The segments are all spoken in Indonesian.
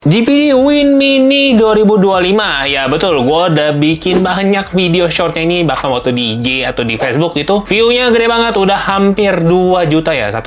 GPD Win Mini 2025. Ya betul, gue udah bikin banyak video shortnya ini, bahkan waktu di IG atau di Facebook itu view-nya gede banget, udah hampir 2 juta ya, 1,8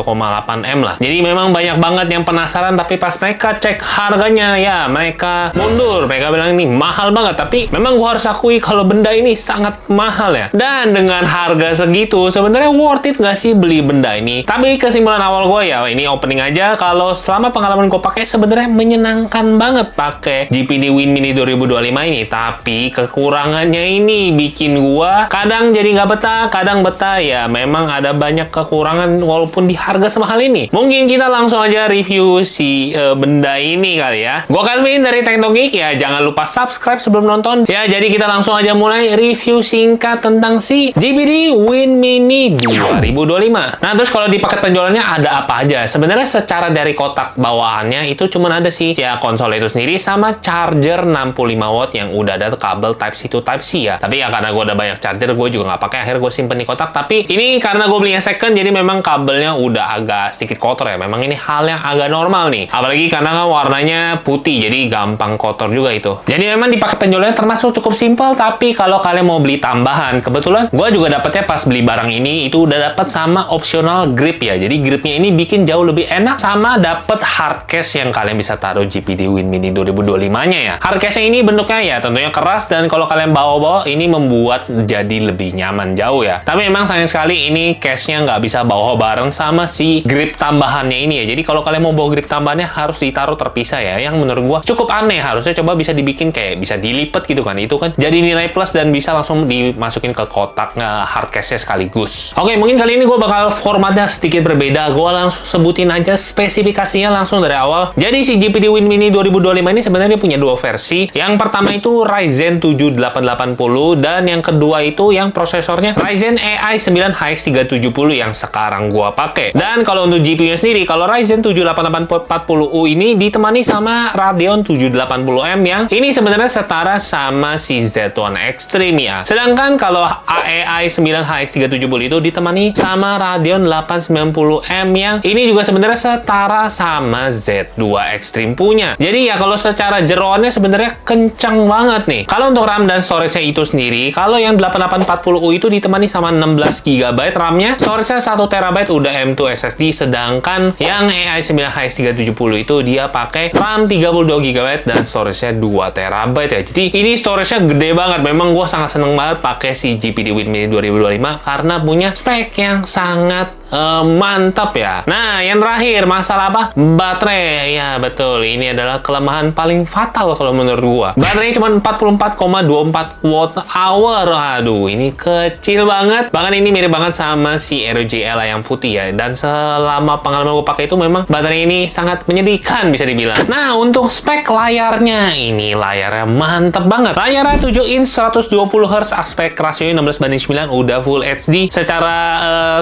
M lah. Jadi memang banyak banget yang penasaran, tapi pas mereka cek harganya ya mereka mundur. Mereka bilang ini mahal banget, tapi memang gue harus akui kalau benda ini sangat mahal ya. Dan dengan harga segitu sebenarnya worth it nggak sih beli benda ini? Tapi kesimpulan awal gue ya, ini opening aja, kalau selama pengalaman gue pakai sebenarnya menyenangkan banget pakai GPD Win Mini 2025 ini. Tapi kekurangannya ini bikin gua kadang jadi nggak betah, kadang betah ya. Memang ada banyak kekurangan walaupun di harga semahal ini. Mungkin kita langsung aja review si benda ini kali ya. Gua Calvin dari Teknogeek ya. Jangan lupa subscribe sebelum nonton ya. Jadi kita langsung aja mulai review singkat tentang si GPD Win Mini 2025. Nah terus kalau di paket penjualannya ada apa aja? Sebenarnya secara dari kotak bawaannya itu cuman ada sih ya konsol itu sendiri sama charger 65 watt yang udah ada kabel Type-C to Type-C ya. Tapi ya karena gue udah banyak charger, gue juga nggak pakai, akhirnya gue simpen di kotak. Tapi ini karena gue belinya second, jadi memang kabelnya udah agak sedikit kotor ya. Memang ini hal yang agak normal nih. Apalagi karena kan warnanya putih, jadi gampang kotor juga itu. Jadi memang di paket penjualannya termasuk cukup simpel, tapi kalau kalian mau beli tambahan, kebetulan gue juga dapetnya pas beli barang ini, itu udah dapat sama optional grip ya. Jadi gripnya ini bikin jauh lebih enak, sama dapet hard case yang kalian bisa taruh GPD Win Mini 2025-nya ya. Hardcase-nya ini bentuknya ya tentunya keras, dan kalau kalian bawa-bawa ini membuat jadi lebih nyaman jauh ya. Tapi memang sayang sekali ini case-nya nggak bisa bawa bareng sama si grip tambahannya ini ya. Jadi kalau kalian mau bawa grip tambahannya harus ditaruh terpisah ya. Yang menurut gua cukup aneh, harusnya coba bisa dibikin kayak bisa dilipet gitu kan. Itu kan jadi nilai plus dan bisa langsung dimasukin ke kotak hardcase-nya sekaligus. Oke, mungkin kali ini gua bakal formatnya sedikit berbeda. Gua langsung sebutin aja spesifikasinya langsung dari awal. Jadi si GPD Win Mini 2025 ini sebenarnya punya dua versi. Yang pertama itu Ryzen 7 8880, dan yang kedua itu yang prosesornya Ryzen AI 9 HX370 yang sekarang gua pakai. Dan kalau untuk GPU-nya sendiri, kalau Ryzen 7 8840U ini ditemani sama Radeon 780M yang ini sebenarnya setara sama si Z1 Extreme ya. Sedangkan kalau AI 9 HX370 itu ditemani sama Radeon 890M yang ini juga sebenarnya setara sama Z2 Extreme punya. Jadi ya kalau secara jeroannya sebenarnya kencang banget nih. Kalau untuk RAM dan storage-nya itu sendiri, kalau yang 8840U itu ditemani sama 16 GB RAM-nya, storage-nya 1 TB udah M2 SSD, sedangkan yang AI 9 HX370 itu dia pakai RAM 32 GB dan storage-nya 2 TB ya. Jadi ini storage-nya gede banget. Memang gue sangat seneng banget pakai si GPD Win Mini 2025 karena punya spek yang sangat mantap ya. Nah, yang terakhir masalah apa? Baterai. Ya, betul. Ini adalah kelemahan paling fatal kalau menurut gua. Baterainya cuma 44,24 watt hour. Aduh, ini kecil banget. Bahkan ini mirip banget sama si ROG Ally yang putih ya. Dan selama pengalaman gua pakai itu memang baterai ini sangat menyedihkan bisa dibilang. Nah, untuk spek layarnya, ini layarnya mantap banget. Layarnya 7 inch 120 Hz, aspek rasionya 16:9, udah full HD. Secara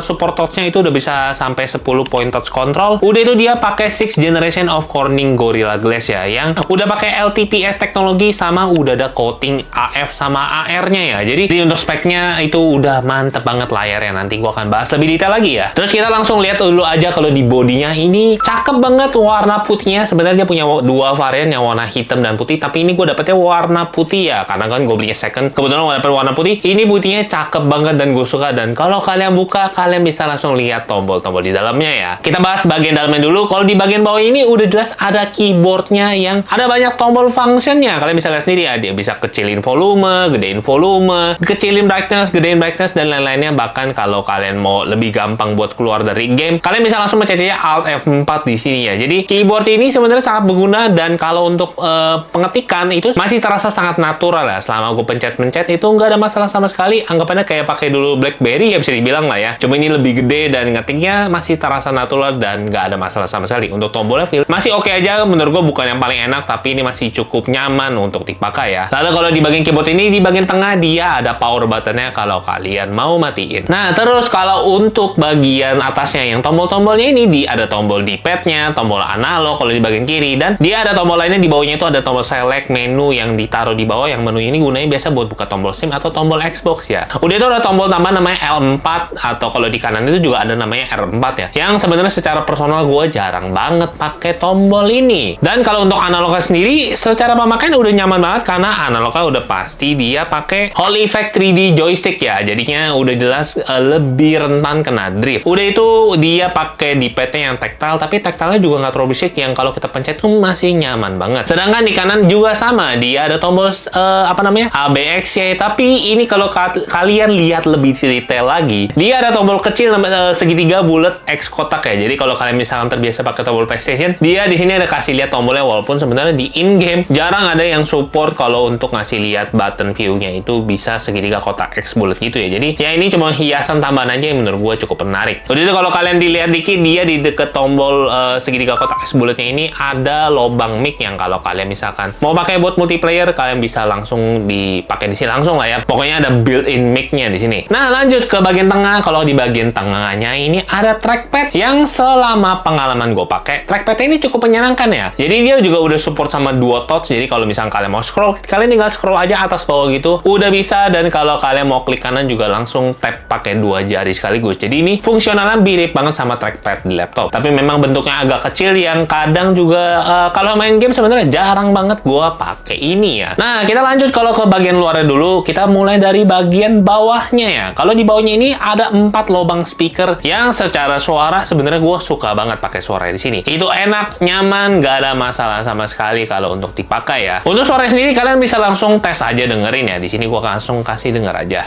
support touch-nya itu udah bisa sampai 10 point touch control. Udah itu dia pakai 6th generation of Corning Gorilla Glass ya, yang udah pakai LTPS teknologi sama udah ada coating AF sama AR-nya ya. Jadi untuk speknya itu udah mantep banget layarnya. Nanti gua akan bahas lebih detail lagi ya. Terus kita langsung lihat dulu aja kalau di bodinya ini cakep banget warna putihnya. Sebenarnya dia punya dua varian yang warna hitam dan putih, tapi ini gue dapetnya warna putih ya, karena kan gue belinya second. Kebetulan gue dapet warna putih. Ini putihnya cakep banget dan gue suka. Dan kalau kalian buka, kalian bisa langsung lihat tombol-tombol di dalamnya ya. Kita bahas bagian dalamnya dulu. Kalau di bagian bawah ini udah jelas ada keyboardnya yang ada banyak tombol functionnya. Kalian bisa lihat sendiri ya, dia bisa kecilin volume, gedein volume, kecilin brightness, gedein brightness, dan lain-lainnya. Bahkan kalau kalian mau lebih gampang buat keluar dari game, kalian bisa langsung mencetnya Alt F4 di sini ya. Jadi keyboard ini sebenarnya sangat berguna, dan kalau untuk pengetikan itu masih terasa sangat natural ya. Selama gue pencet-pencet itu nggak ada masalah sama sekali. Anggapannya kayak pakai dulu BlackBerry ya, bisa dibilang lah ya. Cuma ini lebih gede dan ngetiknya masih terasa natural dan nggak ada masalah sama sekali. Untuk tombolnya masih oke aja menurut gue, bukan yang paling enak, tapi ini masih cukup nyaman untuk dipakai ya. Lalu kalau di bagian keyboard ini, di bagian tengah dia ada power buttonnya kalau kalian mau matiin. Nah terus kalau untuk bagian atasnya yang tombol-tombolnya ini, ada tombol D-pad-nya, tombol analog kalau di bagian kiri, dan dia ada tombol lainnya di bawahnya, itu ada tombol select menu yang ditaruh di bawah, yang menu ini gunanya biasa buat buka tombol SIM atau tombol Xbox ya. Udah itu ada tombol tambahan namanya L4, atau kalau di kanan itu juga juga ada namanya R4 ya, yang sebenarnya secara personal gue jarang banget pakai tombol ini. Dan kalau untuk analognya sendiri, secara pemakaian udah nyaman banget karena analognya udah pasti dia pakai Hall Effect 3D joystick ya, jadinya udah jelas lebih rentan kena drift. Udah itu dia pakai D-pad-nya yang tactile, tapi tactile-nya juga nggak terlalu shake, yang kalau kita pencet tuh masih nyaman banget. Sedangkan di kanan juga sama, dia ada tombol ABX ya, tapi ini kalau kalian lihat lebih detail lagi, dia ada tombol kecil segitiga bulat X kotak ya. Jadi kalau kalian misalkan terbiasa pakai tombol PlayStation, dia di sini ada kasih lihat tombolnya, walaupun sebenarnya di in-game jarang ada yang support kalau untuk ngasih lihat button view-nya itu bisa segitiga kotak X bulat gitu ya. Jadi ya ini cuma hiasan tambahan aja yang menurut gue cukup menarik. Udah itu kalau kalian dilihat dikit, dia di deket tombol segitiga kotak X bulatnya ini ada lubang mic yang kalau kalian misalkan mau pakai buat multiplayer, kalian bisa langsung dipakai di sini langsung lah ya. Pokoknya ada built-in mic-nya di sini. Nah, lanjut ke bagian tengah. Kalau di bagian tengahnya ini ada trackpad yang selama pengalaman gue pakai, trackpad ini cukup menyenangkan ya. Jadi dia juga udah support sama dual touch. Jadi kalau misalkan kalian mau scroll, kalian tinggal scroll aja atas bawah gitu, udah bisa. Dan kalau kalian mau klik kanan juga langsung tap pakai 2 jari sekaligus. Jadi ini fungsionalnya mirip banget sama trackpad di laptop. Tapi memang bentuknya agak kecil, yang kadang juga kalau main game sebenarnya jarang banget gue pakai ini ya. Nah, kita lanjut kalau ke bagian luarnya dulu. Kita mulai dari bagian bawahnya ya. Kalau di bawahnya ini ada 4 lubang speaker yang secara suara sebenarnya gue suka banget pakai suara di sini. Itu enak, nyaman, gak ada masalah sama sekali kalau untuk dipakai ya. Untuk suara sendiri kalian bisa langsung tes aja dengerin ya. Di sini gue langsung kasih denger aja.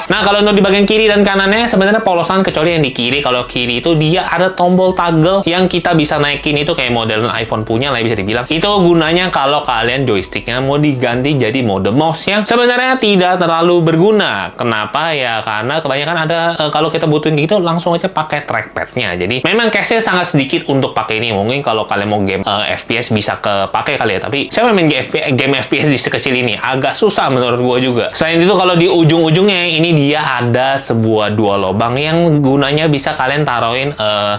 Nah, kalau untuk di bagian kiri dan kanannya sebenarnya polosan, kecuali yang di kiri. Kalau kiri itu dia ada tombol toggle yang kita bisa naikin, itu kayak model iPhone punya lah bisa dibilang. Itu gunanya kalau kalian joysticknya mau diganti jadi mode mouse yang sebenarnya tidak terlalu berguna. Kenapa ya? Karena kebanyakan ada kalau kita butuhin gitu langsung aja pakai trackpadnya. Jadi memang case-nya sangat sedikit untuk pakai ini. Mungkin kalau kalian mau game FPS bisa kepake kali ya. Tapi siapa main game FPS di sekecil ini? Agak susah menurut gua juga. Selain itu kalau di ujung-ujungnya ini dia ada sebuah 2 lubang yang gunanya bisa kalian taruhin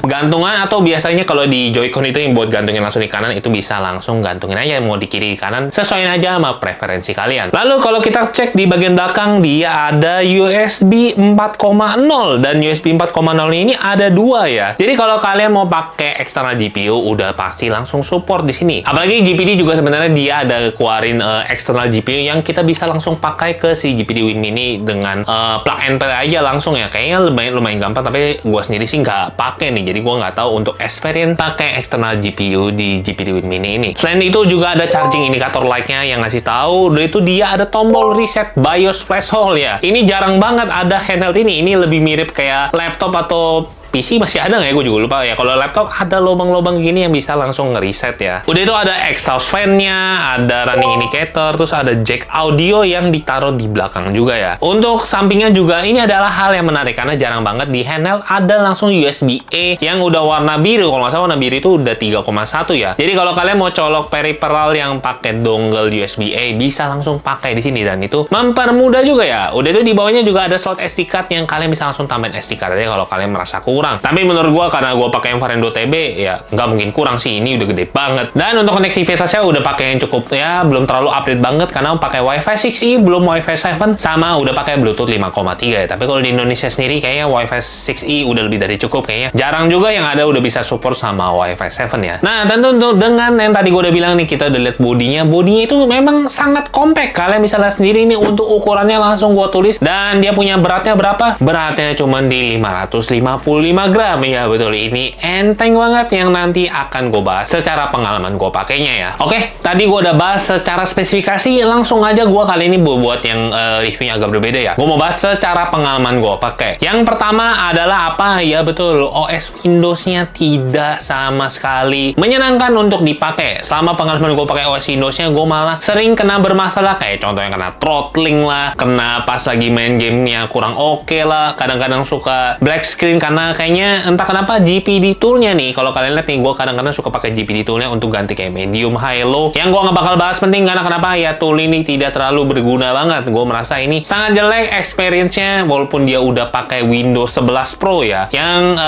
gantungan, atau biasanya kalau di Joy-Con itu yang buat gantungin langsung di kanan, itu bisa langsung gantungin aja mau di kiri di kanan, sesuaiin aja sama preferensi kalian. Lalu kalau kita cek di bagian belakang, dia ada USB 4.0 dan USB 4.0 ini ada 2 ya. Jadi kalau kalian mau pakai eksternal GPU udah pasti langsung support di sini. Apalagi GPD juga sebenarnya dia ada keluarin eksternal GPU yang kita bisa langsung pakai ke si GPD Win Mini dengan plug and play aja langsung ya. Kayaknya lumayan gampang, tapi gue sendiri sih nggak pakai nih, jadi gue nggak tahu untuk experience pakai eksternal GPU di GPD Win Mini ini. Selain itu juga ada charging indicator light-nya yang ngasih tahu. Dan itu dia ada tombol reset BIOS flash hole ya. Ini jarang banget ada handheld ini. Ini lebih mirip kayak laptop atau PC masih ada nggak ya? Gue juga lupa ya. Kalau laptop ada lubang-lubang gini yang bisa langsung nge-reset ya. Udah itu ada exhaust fan-nya, ada running indicator, terus ada jack audio yang ditaruh di belakang juga ya. Untuk sampingnya juga ini adalah hal yang menarik karena jarang banget di handheld ada langsung USB-A yang udah warna biru. Kalau nggak salah warna biru itu udah 3,1 ya. Jadi kalau kalian mau colok peripheral yang pakai dongle USB-A bisa langsung pakai di sini, dan itu mempermudah juga ya. Udah itu di bawahnya juga ada slot SD card yang kalian bisa langsung tambahin SD card aja kalau kalian merasa kurang. Tapi menurut gua karena gua pakai yang varian 2TB ya nggak mungkin kurang sih, ini udah gede banget. Dan untuk konektivitasnya udah pakai yang cukup ya, belum terlalu update banget karena pakai Wi-Fi 6E, belum Wi-Fi 7, sama udah pakai Bluetooth 5,3 ya. Tapi kalau di Indonesia sendiri kayaknya Wi-Fi 6E udah lebih dari cukup kayaknya. Jarang juga yang ada udah bisa support sama Wi-Fi 7 ya. Nah, tentu untuk dengan yang tadi gua udah bilang nih, kita udah lihat bodinya itu memang sangat compact. Kalian bisa lihat sendiri nih untuk ukurannya, langsung gua tulis, dan dia punya beratnya berapa? Beratnya cuma di 555 gram ya. Betul, ini enteng banget yang nanti akan gue bahas secara pengalaman gue pakainya ya. Oke, tadi gue udah bahas secara spesifikasi, langsung aja gue kali ini buat yang reviewnya agak berbeda ya. Gue mau bahas secara pengalaman gue pakai. Yang pertama adalah apa? Ya betul, OS Windows-nya tidak sama sekali menyenangkan untuk dipakai. Selama pengalaman gue pakai OS Windows-nya, gue malah sering kena bermasalah, kayak contohnya kena throttling lah, kena pas lagi main gamenya kurang oke lah, kadang-kadang suka black screen karena kayaknya entah kenapa GPD toolnya nih, kalau kalian lihat nih, gue kadang-kadang suka pakai GPD toolnya untuk ganti kayak medium, high, low. Yang gue nggak bakal bahas penting karena kenapa ya, tool ini tidak terlalu berguna banget. Gue merasa ini sangat jelek experience-nya, walaupun dia udah pakai Windows 11 Pro ya. Yang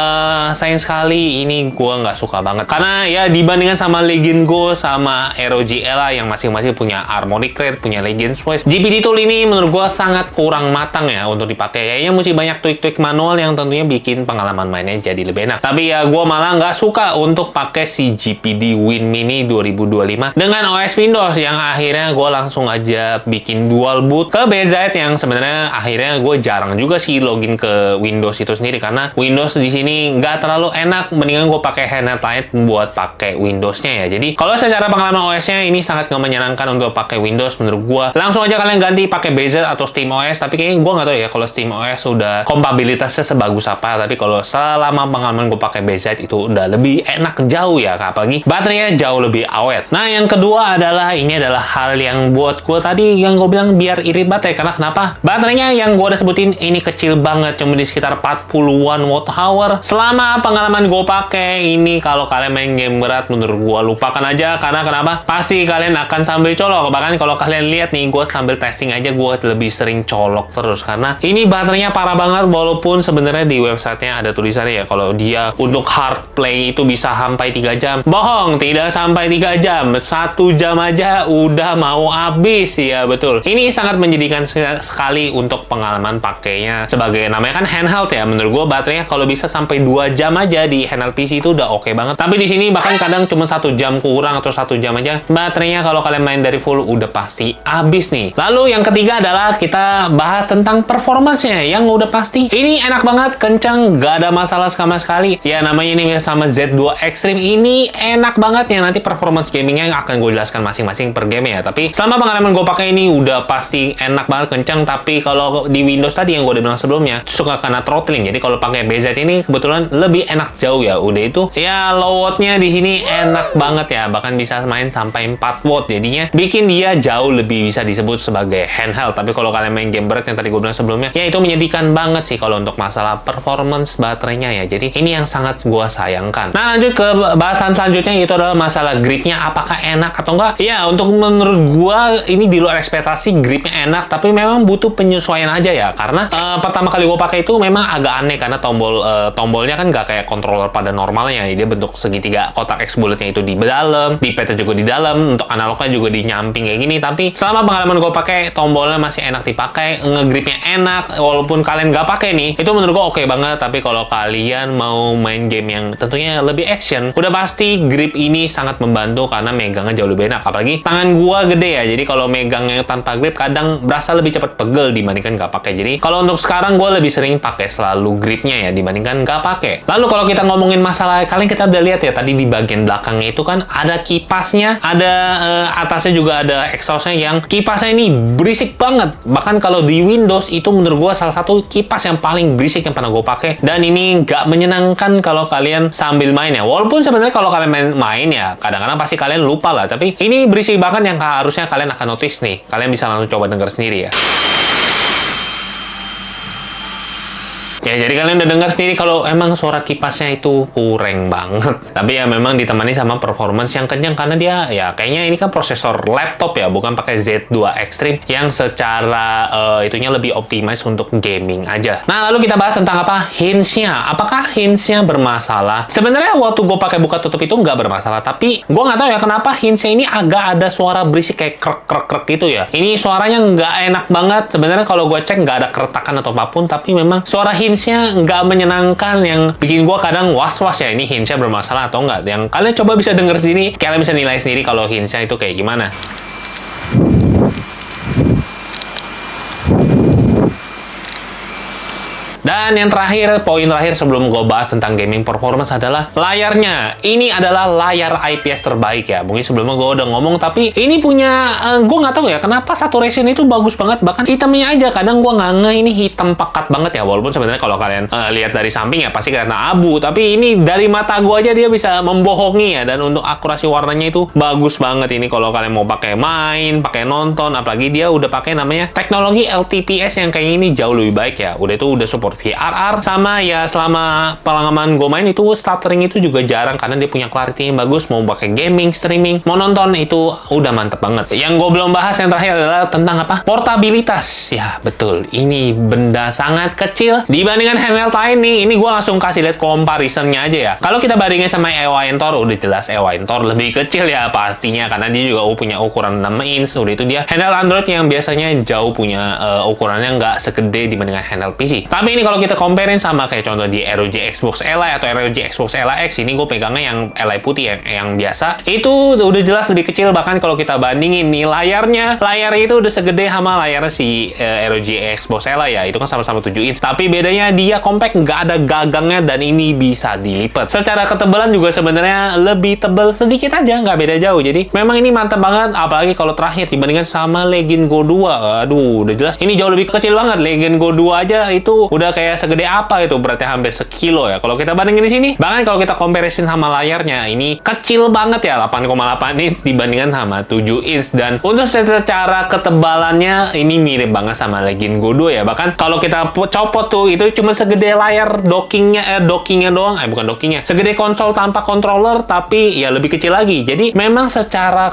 sayang sekali ini gue nggak suka banget karena ya dibandingkan sama Legion Go sama ROG Ella yang masing-masing punya Harmonic Rate, punya Legends Voice, GPD tool ini menurut gue sangat kurang matang ya untuk dipakai. Kayaknya mesti banyak tweak-tweak manual yang tentunya bikin pengalaman mainnya jadi lebih enak. Tapi ya gue malah nggak suka untuk pakai si GPD Win Mini 2025 dengan OS Windows yang akhirnya gue langsung aja bikin dual boot ke BZ yang sebenarnya akhirnya gue jarang juga sih login ke Windows itu sendiri karena Windows di sini nggak terlalu enak. Mendingan gue pakai handheld lain buat pakai Windowsnya ya. Jadi kalau secara pengalaman OS-nya ini sangat nggak menyenangkan untuk pakai Windows menurut gue. Langsung aja kalian ganti pakai BZ atau SteamOS. Tapi kayaknya gue nggak tahu ya kalau SteamOS udah kompatibilitasnya sebagus apa. Tapi kalau selama pengalaman gue pakai BZ itu udah lebih enak jauh ya, apalagi baterainya jauh lebih awet. Nah yang kedua adalah ini adalah hal yang buat gue tadi yang gue bilang biar irit baterai. Karena kenapa? Baterainya yang gue udah sebutin ini kecil banget, cuma di sekitar 40-an watt-hour. Selama pengalaman gue pakai ini, kalau kalian main game berat menurut gue lupakan aja. Karena kenapa? Pasti kalian akan sambil colok. Bahkan kalau kalian lihat nih, gue sambil testing aja gue lebih sering colok terus karena ini baterainya parah banget. Walaupun sebenarnya di websitenya ada tulisannya ya kalau dia untuk hard play itu bisa sampai 3 jam. Bohong, tidak sampai 3 jam. 1 jam aja udah mau habis ya, betul. Ini sangat menjadikan sekali untuk pengalaman pakainya sebagai namanya kan handheld ya. Menurut gue baterainya kalau bisa sampai 2 jam aja di handheld PC itu udah oke banget. Tapi di sini bahkan kadang cuma 1 jam kurang atau 1 jam aja baterainya kalau kalian main dari full udah pasti habis nih. Lalu yang ketiga adalah kita bahas tentang performance-nya yang udah pasti ini enak banget, kencang, gak ada masalah sama sekali. Ya namanya ini sama Z2 Extreme ini enak banget ya. Nanti performance gamingnya akan gue jelaskan masing-masing per game ya. Tapi selama pengalaman gue pakai ini udah pasti enak banget, kencang. Tapi kalau di Windows tadi yang gue udah bilang sebelumnya suka kena throttling. Jadi kalau pakai BZ ini kebetulan lebih enak jauh ya. Udah itu ya low watt-nya di sini enak banget ya. Bahkan bisa main sampai 4 watt. Jadinya bikin dia jauh lebih bisa disebut sebagai handheld. Tapi kalau kalian main game berat yang tadi gue bilang sebelumnya, ya itu menyedihkan banget sih kalau untuk masalah performance baterainya ya. Jadi ini yang sangat gue sayangkan. Nah lanjut ke bahasan selanjutnya, itu adalah masalah gripnya. Apakah enak atau enggak? Ya untuk menurut gue ini di luar ekspektasi, gripnya enak. Tapi memang butuh penyesuaian aja ya. Karena pertama kali gue pakai itu memang agak aneh karena tombolnya kan nggak kayak controller pada normalnya. Dia bentuk segitiga, kotak X bulatnya itu di dalam, D-padnya juga di dalam, untuk analognya juga di nyamping kayak gini. Tapi selama pengalaman gue pakai, tombolnya masih enak dipakai, ngegripnya enak. Walaupun kalian nggak pakai nih, itu menurut gue oke banget. Tapi kalau kalian mau main game yang tentunya lebih action, udah pasti grip ini sangat membantu karena megangnya jauh lebih enak. Apalagi tangan gua gede ya, jadi kalau megangnya tanpa grip kadang berasa lebih cepat pegel dibandingkan nggak pakai. Jadi kalau untuk sekarang gue lebih sering pakai selalu gripnya ya dibandingkan nggak pakai. Lalu kalau kita ngomongin masalah, kalian kita udah lihat ya tadi di bagian belakangnya itu kan ada kipasnya, ada atasnya juga ada exhaustnya yang kipasnya ini berisik banget. Bahkan kalau di Windows itu menurut gue salah satu kipas yang paling berisik yang pernah gue pakai, dan ini nggak menyenangkan kalau kalian sambil main ya. Walaupun sebenarnya kalau kalian main ya kadang-kadang pasti kalian lupa lah, tapi ini berisik banget yang harusnya kalian akan notice nih. Kalian bisa langsung coba denger sendiri ya. Ya, jadi kalian udah dengar sendiri kalau emang suara kipasnya itu kurang banget. Tapi ya memang ditemani sama performance yang kencang karena dia ya kayaknya ini kan prosesor laptop ya, bukan pakai Z2 Extreme yang secara itunya lebih optimize untuk gaming aja. Nah, lalu kita bahas tentang apa? Hinge-nya. Apakah hinge-nya bermasalah? Sebenarnya waktu gue pakai buka tutup itu nggak bermasalah, tapi gue nggak tahu ya kenapa hinge-nya ini agak ada suara berisik kayak krek-krek gitu ya. Ini suaranya nggak enak banget. Sebenarnya kalau gue cek nggak ada keretakan atau apapun, tapi memang suara hinge-nya nggak menyenangkan yang bikin gue kadang was-was ya ini hinge-nya bermasalah atau nggak. Yang kalian coba bisa denger sendiri, kalian bisa nilai sendiri kalau hinge-nya itu kayak gimana. Dan yang terakhir, poin terakhir sebelum gue bahas tentang gaming performance adalah layarnya. Ini adalah layar IPS terbaik ya. Mungkin sebelumnya gue udah ngomong, tapi ini punya, gue nggak tahu ya kenapa saturation itu bagus banget. Bahkan hitamnya aja kadang gue nggak nge ini hitam pekat banget ya. Walaupun sebenarnya kalau kalian lihat dari samping ya pasti karena abu. Tapi ini dari mata gue aja dia bisa membohongi ya. Dan untuk akurasi warnanya itu bagus banget. Ini kalau kalian mau pakai main, pakai nonton, apalagi dia udah pakai namanya teknologi LTPS yang kayak ini jauh lebih baik ya. Udah itu udah support support VRR, sama ya selama pengalaman gue main itu stuttering itu juga jarang karena dia punya clarity yang bagus. Mau pakai gaming, streaming, mau nonton itu udah mantep banget. Yang gue belum bahas yang terakhir adalah tentang apa? Portabilitas. Ya betul, ini benda sangat kecil dibandingkan handheld lain nih. Ini gue langsung kasih lihat comparisonnya aja ya. Kalau kita bandingin sama EOS Intor, udah jelas EOS Intor lebih kecil ya pastinya karena dia juga punya ukuran 6 inch. Udah itu dia handheld Android yang biasanya jauh punya ukurannya nggak segede dibandingkan handheld PC. Tapi ini kalau kita comparein sama kayak contoh di ROG Xbox Li atau ROG Xbox Li X, ini gue pegangnya yang Li putih yang biasa. Itu udah jelas lebih kecil, bahkan kalau kita bandingin nih layarnya itu udah segede sama layar si ROG Xbox Li ya. Itu kan sama-sama 7 inch. Tapi bedanya dia compact, nggak ada gagangnya dan ini bisa dilipat. Secara ketebalan juga sebenarnya lebih tebal sedikit aja, nggak beda jauh. Jadi memang ini mantap banget, apalagi kalau terakhir dibandingkan sama Legion Go 2. Aduh, udah jelas ini jauh lebih kecil banget. Legion Go 2 aja itu udah kayak segede apa itu, berarti hampir sekilo ya. Kalau kita bandingin di sini, bahkan kalau kita comparison sama layarnya, ini kecil banget ya, 8,8 inch dibandingkan sama 7 inch. Dan untuk secara ketebalannya ini mirip banget sama Legion Go 2 ya. Bahkan kalau kita copot tuh itu cuma segede layar dockingnya doang, bukan dockingnya, segede konsol tanpa controller, tapi ya lebih kecil lagi. Jadi memang secara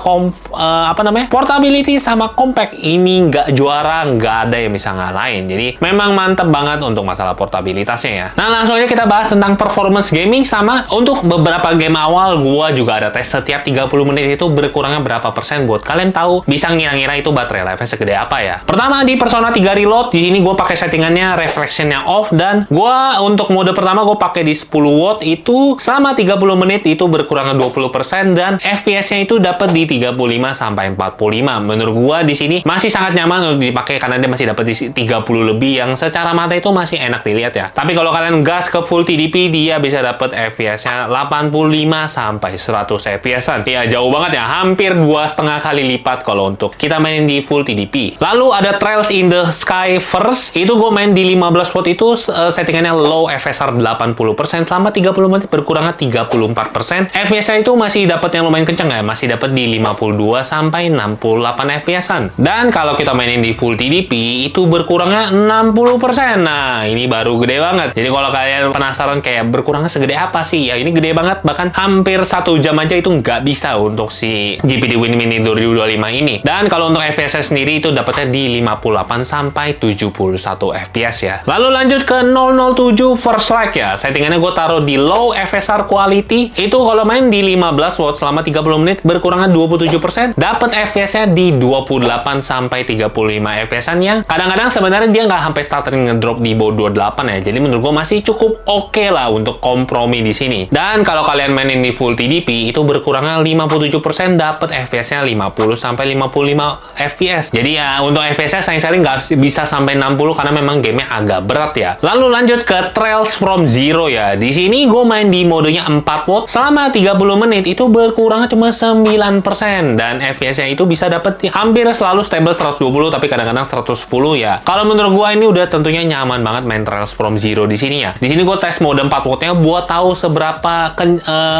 portability sama compact ini nggak juara, nggak ada yang bisa ngalahin. Jadi memang mantep banget untuk masalah portabilitasnya ya. Nah langsung aja kita bahas tentang performance gaming. Sama untuk beberapa game awal gua juga ada tes setiap 30 menit itu berkurangnya berapa persen, buat kalian tahu bisa ngira-ngira itu baterai life-nya segede apa ya. Pertama di Persona 3 Reload, di sini gua pakai settingannya reflection-nya off, dan gua untuk mode pertama gua pakai di 10 watt, itu selama 30 menit itu berkurangnya 20% dan FPS-nya itu dapat di 35 sampai 45. Menurut gua di sini masih sangat nyaman untuk dipakai karena dia masih dapat di 30 lebih, yang secara mata itu masih enak dilihat ya. Tapi kalau kalian gas ke full TDP, dia bisa dapat FPS-nya 85 sampai 100 FPS-an. Ya jauh banget ya, hampir 2,5 kali lipat kalau untuk kita mainin di full TDP. Lalu ada Trails in the Sky First, itu gue main di 15 watt, itu settingannya low FSR 80%, selama 30 menit berkurangnya 34%. FPS-nya itu masih dapat yang lumayan kenceng ya, masih dapat di 52 sampai 68 FPS-an. Dan kalau kita mainin di full TDP itu berkurangnya 60%. Nah, ini baru gede banget. Jadi kalau kalian penasaran kayak berkurangnya segede apa sih? Ya ini gede banget, bahkan hampir 1 jam aja itu nggak bisa untuk si GPD Win Mini 2025 ini. Dan kalau untuk FPS sendiri itu dapatnya di 58 sampai 71 FPS ya. Lalu lanjut ke 007 First Light ya. Settingannya gue taruh di low FSR quality. Itu kalau main di 15 watt selama 30 menit berkurangnya 27%. Dapat FPS-nya di 28 sampai 35 FPS-an, yang kadang-kadang sebenarnya dia nggak sampai stuttering ngedrop di bawah 28 ya. Jadi menurut gue masih cukup oke lah untuk kompromi di sini. Dan kalau kalian mainin di full TDP itu berkurangnya 57%, dapat FPS-nya 50 sampai 55 FPS. Jadi ya untuk FPS-nya sayang-sayang nggak bisa sampai 60 karena memang gamenya agak berat ya. Lalu lanjut ke Trails from Zero ya. Di sini gue main di modenya 4 watt selama 30 menit itu berkurangnya cuma 9%, dan FPS-nya itu bisa dapat hampir selalu stable 120 tapi kadang-kadang 110 ya. Kalau menurut gue ini udah tentunya nyaman banget main Trails from Zero di sini ya. Di sini gue tes mode 4 watt-nya buat tahu seberapa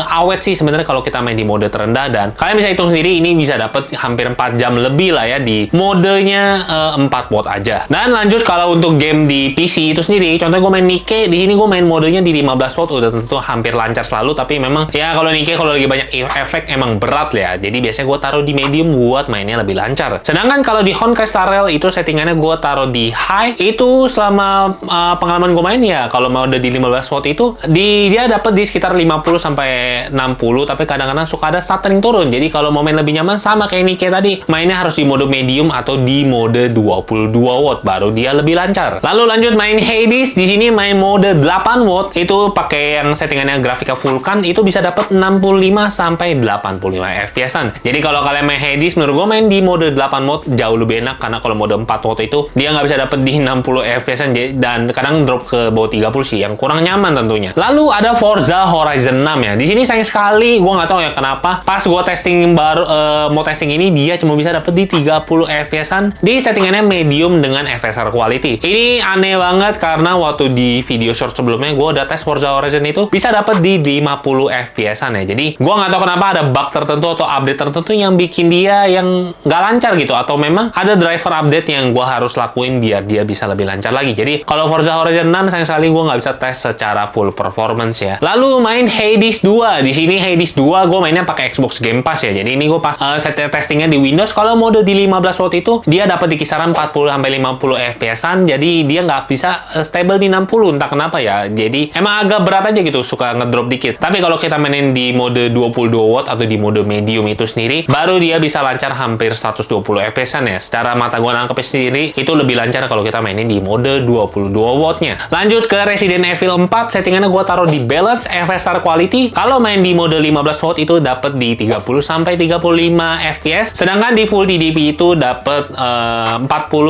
awet sih sebenarnya kalau kita main di mode terendah, dan kalian bisa hitung sendiri ini bisa dapat hampir 4 jam lebih lah ya di modenya 4 watt aja. Dan lanjut kalau untuk game di PC itu sendiri, contohnya gue main Nikke, di sini gue main modenya di 15 watt udah tentu hampir lancar selalu, tapi memang ya kalau Nikke kalau lagi banyak efek emang berat ya. Jadi biasanya gue taruh di medium buat mainnya lebih lancar. Sedangkan kalau di Honkai Star Rail itu settingannya gue taruh di high, itu selama pengalaman gue main ya kalau mau udah di 15 watt itu dia dapat di sekitar 50 sampai 60, tapi kadang-kadang suka ada stuttering turun. Jadi kalau mau main lebih nyaman sama kayak Nikke tadi, mainnya harus di mode medium atau di mode 22 watt baru dia lebih lancar. Lalu lanjut main Hades, di sini main mode 8 watt itu pakai yang settingannya grafika Vulkan, itu bisa dapat 65 sampai 85 FPS-an. Jadi kalau kalian main Hades, menurut gue main di mode 8 watt jauh lebih enak karena kalau mode 4 watt itu dia nggak bisa dapat di 60 FPS-an dan kadang drop ke bawah 30 sih, yang kurang nyaman tentunya. Lalu ada Forza Horizon 6 ya. Di sini sayang sekali gue nggak tahu ya kenapa pas gue testing mau testing ini dia cuma bisa dapat di 30 FPS-an di settingannya medium dengan FSR quality. Ini aneh banget karena waktu di video short sebelumnya gue udah tes Forza Horizon itu bisa dapat di 50 FPS-an ya. Jadi gue nggak tahu kenapa ada bug tertentu atau update tertentu yang bikin dia yang nggak lancar gitu, atau memang ada driver update yang gue harus lakuin biar dia bisa lebih lancar lagi. Jadi kalau kalau Forza Horizon 6 sayang sekali gue nggak bisa tes secara full performance ya. Lalu main Hades 2. Di sini Hades 2 gue mainnya pakai Xbox Game Pass ya. Jadi ini gue pas testingnya di Windows. Kalau mode di 15 watt itu dia dapat di kisaran 40 sampai 50 FPS-an. Jadi dia nggak bisa stable di 60, entah kenapa ya. Jadi emang agak berat aja gitu, suka ngedrop dikit. Tapi kalau kita mainin di mode 22 watt atau di mode medium itu sendiri, baru dia bisa lancar hampir 120 FPS-an ya. Secara mata gue nangkepnya sendiri itu lebih lancar kalau kita mainin di mode 22 watt-nya. Lanjut ke Resident Evil 4, settingannya gue taruh di balance FSR quality. Kalau main di mode 15 watt itu dapat di 30 sampai 35 FPS, sedangkan di full TDP itu dapat 40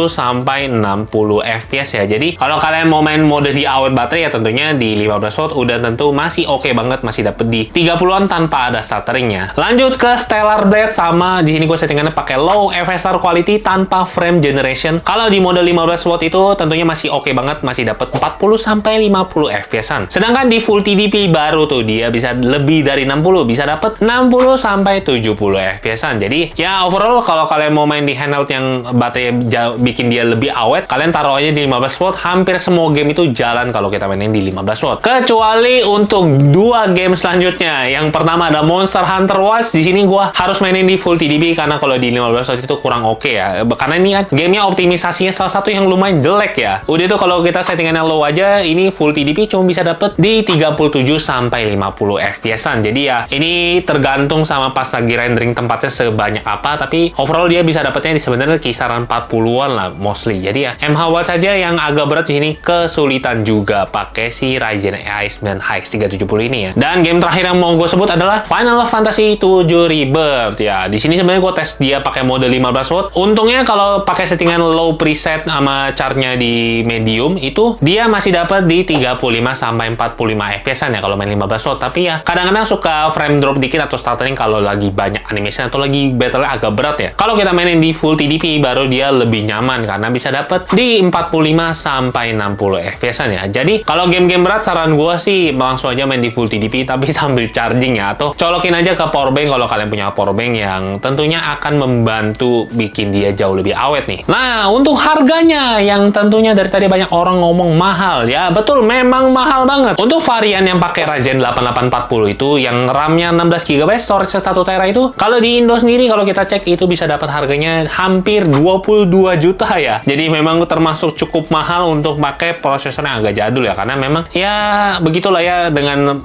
sampai 60 FPS ya. Jadi kalau kalian mau main mode di awet baterai ya tentunya di 15 watt udah tentu masih oke banget, masih dapat di 30-an tanpa ada stutteringnya. Lanjut ke Stellar Blade, sama di sini gue settingannya pakai low FSR quality tanpa frame generation. Kalau di mode 15 watt itu tentunya masih oke banget, masih dapat 40 sampai 50 FPS-an. Sedangkan di full TDP baru tuh dia bisa lebih dari 60, bisa dapat 60 sampai 70 FPS-an. Jadi ya overall kalau kalian mau main di handheld yang baterai bikin dia lebih awet, kalian taruh aja di 15 watt, hampir semua game itu jalan kalau kita mainin di 15 watt. Kecuali untuk dua game selanjutnya. Yang pertama ada Monster Hunter Wilds. Di sini gua harus mainin di full TDP karena kalau di 15 watt itu kurang oke ya. Karena ini kan gamenya optimisasinya salah satu yang lumayan jelek ya. Udah itu kalau kita settingannya low aja, ini full TDP cuma bisa dapet di 37 sampai 50 FPS-an. Jadi ya ini tergantung sama pas lagi rendering tempatnya sebanyak apa, tapi overall dia bisa dapetnya di sebenarnya kisaran 40-an lah mostly. Jadi ya MH Watt saja yang agak berat di sini, kesulitan juga pakai si Ryzen AI 9 HX 370 ini ya. Dan game terakhir yang mau gue sebut adalah Final Fantasy 7 Rebirth ya. Di sini sebenarnya gue tes dia pakai mode 15 watt. Untungnya kalau pakai settingan low preset sama charge-nya di medium itu dia masih dapat di 35 sampai 45 FPS-an ya kalau main 15 watt. Tapi ya kadang-kadang suka frame drop dikit atau stuttering kalau lagi banyak animation atau lagi battle-nya agak berat ya. Kalau kita mainin di full TDP baru dia lebih nyaman karena bisa dapat di 45 sampai 60 FPS-an ya. Jadi kalau game-game berat saran gue sih langsung aja main di full TDP tapi sambil charging ya, atau colokin aja ke powerbank kalau kalian punya powerbank yang tentunya akan membantu bikin dia jauh lebih awet nih. Nah, untuk harganya yang tentunya dari tadi banyak orang ngomong mahal ya. Betul, memang mahal banget. Untuk varian yang pakai Ryzen 8840 itu yang RAM-nya 16GB, storage 1 TB itu kalau di Indo sendiri kalau kita cek itu bisa dapat harganya hampir 22 juta ya. Jadi memang termasuk cukup mahal untuk pakai prosesor yang agak jadul ya, karena memang ya begitulah ya dengan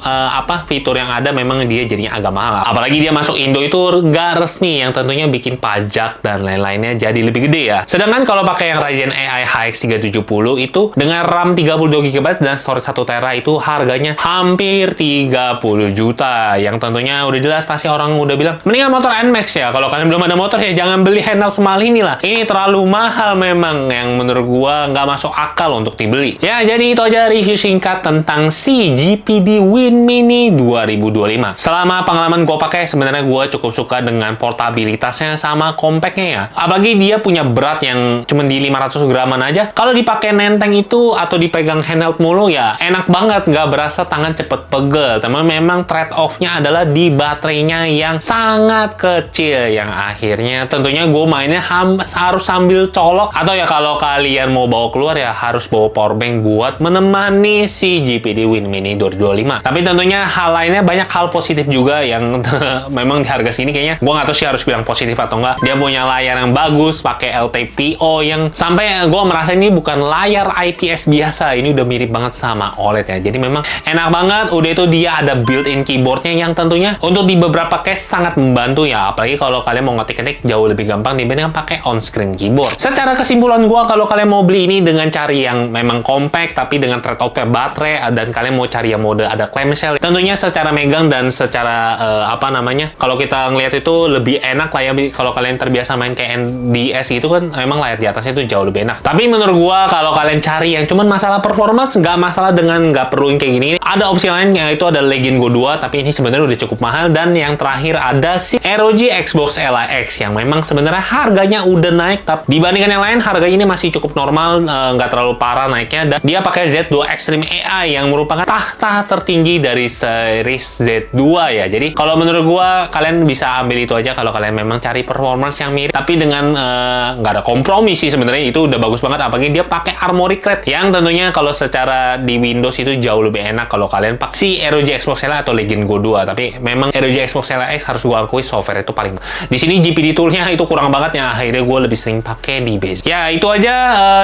fitur yang ada memang dia jadinya agak mahal. Apalagi dia masuk Indo itu nggak resmi yang tentunya bikin pajak dan lain-lainnya jadi lebih gede ya. Sedangkan kalau pakai yang Ryzen AI HX 370 itu dengan RAM 32GB dan storage 1 TB itu harganya hampir 30 juta. Yang tentunya udah jelas pasti orang udah bilang mendingan motor NMAX ya. Kalau kalian belum ada motor ya jangan beli handheld semahal ini lah. Ini terlalu mahal memang, yang menurut gua nggak masuk akal untuk dibeli. Ya jadi itu aja review singkat tentang si GPD Win Mini 2025. Selama pengalaman gue pakai sebenarnya gue cukup suka dengan portabilitasnya sama compactnya ya. Apalagi dia punya berat yang cuma di 500 graman aja. Kalau dipakai nenteng itu atau dipegang handheld mulu ya enak banget, nggak berasa tangan cepet pegel. Tapi memang trade off-nya adalah di baterainya yang sangat kecil, yang akhirnya tentunya gue mainnya harus sambil colok, atau ya kalau kalian mau bawa keluar ya harus bawa powerbank buat menemani si GPD Win Mini 2025. Tapi tentunya hal lainnya banyak hal positif juga yang memang di harga sini kayaknya gue nggak tahu sih harus bilang positif atau enggak. Dia punya layar yang bagus, pakai LTPO yang sampai gue merasa ini bukan layar IPS biasa, ini udah mirip banget sama OLED ya. Jadi memang enak banget. Udah itu dia ada built-in keyboardnya yang tentunya untuk di beberapa case sangat membantu ya. Apalagi kalau kalian mau ngetik-ngetik jauh lebih gampang dibandingkan pakai on-screen keyboard. Secara kesimpulan gue, kalau kalian mau beli ini dengan cari yang memang compact tapi dengan trade-off baterai, dan kalian mau cari yang mode ada clamshell, tentunya secara megang dan secara kalau kita ngelihat itu lebih enak lah ya. Kalau kalian terbiasa main kayak NDS gitu kan memang layar di atasnya itu jauh lebih enak. Tapi menurut gua kalau kalian cari yang cuman masalah performance, nggak masalah dengan nggak perlu yang kayak gini, ada opsi lain yaitu ada Legion Go 2, tapi ini sebenarnya udah cukup mahal. Dan yang terakhir ada si ROG Xbox Ally X yang memang sebenarnya harganya udah naik, tapi dibandingkan yang lain harganya ini masih cukup normal, nggak terlalu parah naiknya. Dan dia pakai Z2 Extreme AI yang merupakan tahta tertinggi dari series Z2 ya. Jadi kalau menurut gua kalian bisa ambil itu aja kalau kalian memang cari performance yang mirip tapi dengan nggak ada kompromi sih sebenarnya. Itu udah bagus banget. Apalagi dia pakai Armoric graphic rate yang tentunya kalau secara di Windows itu jauh lebih enak kalau kalian pakai si ROG Xbox Elite atau Legion Go 2. Tapi memang ROG Xbox Elite X harus gua akui software itu paling. Di sini GPD toolnya itu kurang banget ya, akhirnya gue lebih sering pakai di base. Ya itu aja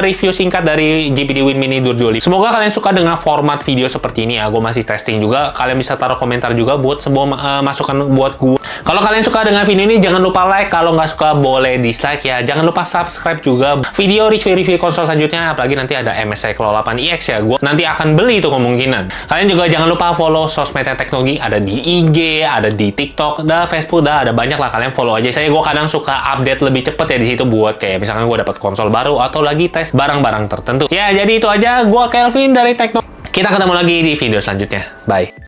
review singkat dari GPD Win Mini 225. Semoga kalian suka dengan format video seperti ini ya. Gue masih testing juga. Kalian bisa taruh komentar juga buat sebuah masukan buat gue. Kalau kalian suka dengan video ini, jangan lupa like. Kalau nggak suka, boleh dislike ya. Jangan lupa subscribe juga. Video review-review konsol selanjutnya, apalagi nanti ada MSI Claw 8iX ya. Gue nanti akan beli itu kemungkinan. Kalian juga jangan lupa follow sosmed teknologi. Ada di IG, ada di TikTok, ada Facebook, ada banyak lah. Kalian follow aja. Gue kadang suka update lebih cepet ya di situ buat kayak misalkan gue dapat konsol baru atau lagi tes barang-barang tertentu. Ya, jadi itu aja. Gue Kelvin dari Tekno. Kita ketemu lagi di video selanjutnya. Bye.